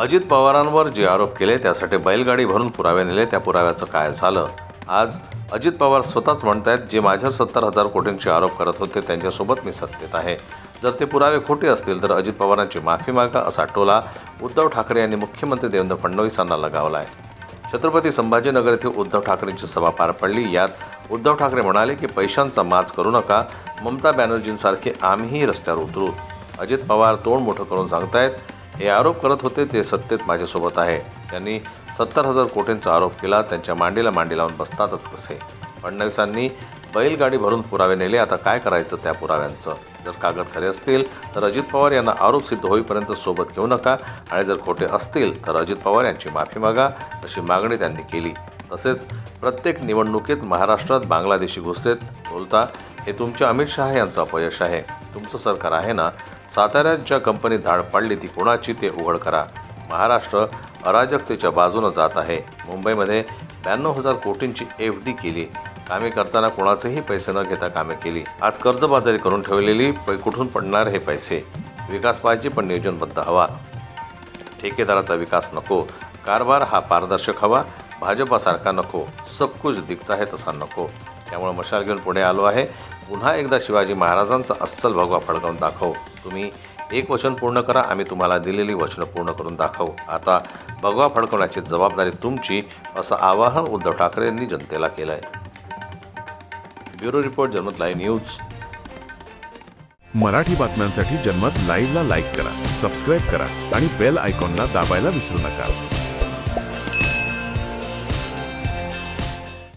अजित पवारांवर जे आरोप केले त्यासाठी बैलगाडी भरून पुरावे नेले, त्या पुराव्याचं काय झालं? आज अजित पवार स्वतःच म्हणतायत, जे माझ्यावर 70,000 कोटींचे आरोप करत होते त्यांच्यासोबत मी सत्तेत आहे. जर ते पुरावे खोटे असतील तर अजित पवारांची माफी मागा, असा टोला उद्धव ठाकरे यांनी मुख्यमंत्री देवेंद्र फडणवीसांना लगावला आहे. छत्रपती संभाजीनगर येथे उद्धव ठाकरेंची सभा पार पडली. यात उद्धव ठाकरे म्हणाले की पैशांचा माज करू नका, ममता बॅनर्जींसारखे आम्हीही रस्त्यावर उतरू. अजित पवार तोंड मोठं करून सांगतायत, हे आरोप करत होते ते सत्तेत माझ्यासोबत आहे. त्यांनी 70,000 कोटींचा आरोप केला, त्यांच्या मांडीला मांडी लावून बसतातच कसे? फडणवीसांनी बैलगाडी भरून पुरावे नेले, आता काय करायचं त्या पुराव्यांचं? जर कागद खरे असतील तर अजित पवार यांना आरोप सिद्ध होईपर्यंत सोबत घेऊ नका, आणि जर खोटे असतील तर अजित पवार यांची माफी मागा, अशी मागणी त्यांनी केली. तसेच प्रत्येक निवडणुकीत महाराष्ट्रात बांगलादेशी घुसलेत बोलता हे तुमच्या अमित शहा यांचं अपयश आहे. तुमचं सरकार आहे ना? साताऱ्यात ज्या कंपनीत धाड पाडली ती कोणाची ते उघड करा. महाराष्ट्र अराजकतेच्या बाजूनं जात आहे. मुंबईमध्ये 92,000 कोटींची FD केली. कामे करताना कोणाचेही पैसे न घेता कामे केली. आज कर्जबाजारी करून ठेवलेली कुठून पडणार हे पैसे? विकास पाहिजे पण नियोजनबद्ध हवा. ठेकेदाराचा विकास नको, कारभार हा पारदर्शक हवा. भाजपासारखा नको, सब कुछ दिखता है तसा नको. त्यामुळे मशाल घेऊन पुढे आलो आहे. पुन्हा एकदा शिवाजी महाराजांचा अस्सल भगवा फडकावून दाखवू. तुम्ही एक वचन पूर्ण करा, आम्ही तुम्हाला दिलेली वचनं पूर्ण करून दाखवू. आता भगवा फडकवण्याची जबाबदारी तुमची, असं आवाहन उद्धव ठाकरे यांनी जनतेला केलं आहे. ब्युरो रिपोर्ट, जनमत लाईव्ह न्यूज. मराठी बातम्यांसाठी जनमत लाईव्हला लाईक करा, सबस्क्राईब करा आणि बेल आयकॉनला दाबायला विसरू नका.